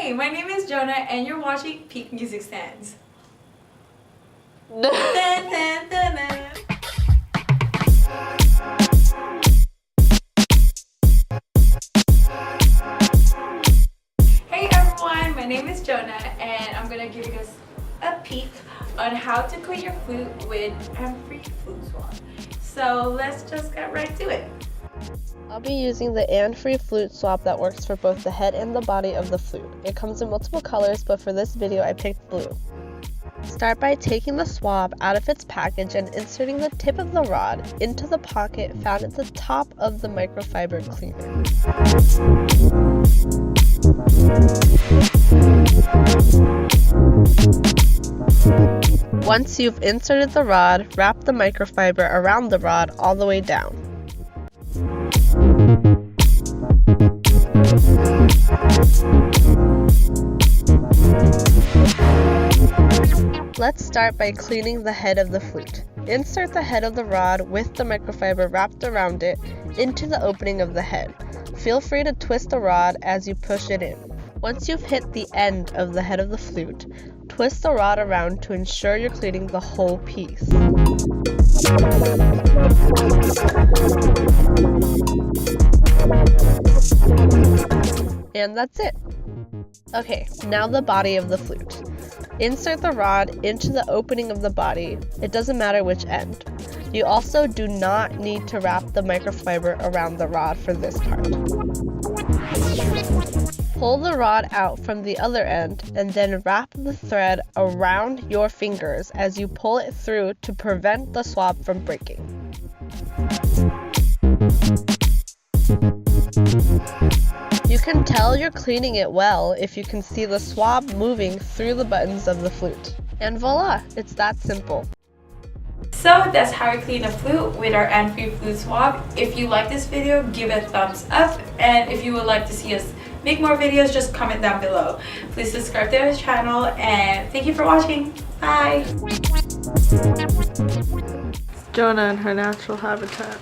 Hi, my name is Jonah and you're watching Peak Music Stands. Dun, dun, dun, dun. Hey everyone, my name is Jonah and I'm going to give you guys a peek on how to clean your flute with ANFREE Flute Swab. So let's just get right to it. I'll be using the ANFREE Flute Swab that works for both the head and the body of the flute. It comes in multiple colors, but for this video I picked blue. Start by taking the swab out of its package and inserting the tip of the rod into the pocket found at the top of the microfiber cleaner. Once you've inserted the rod, wrap the microfiber around the rod all the way down. Let's start by cleaning the head of the flute. Insert the head of the rod with the microfiber wrapped around it into the opening of the head. Feel free to twist the rod as you push it in. Once you've hit the end of the head of the flute, twist the rod around to ensure you're cleaning the whole piece. And that's it. Okay, now the body of the flute. Insert the rod into the opening of the body. It doesn't matter which end. You also do not need to wrap the microfiber around the rod for this part. Pull the rod out from the other end and then wrap the thread around your fingers as you pull it through to prevent the swab from breaking. You can tell you're cleaning it well if you can see the swab moving through the buttons of the flute. And voila, it's that simple. So that's how we clean a flute with our ANFREE Flute Swab. If you like this video, give it a thumbs up. And if you would like to see us make more videos, just comment down below. Please subscribe to our channel and thank you for watching. Bye! Jonah in her natural habitat.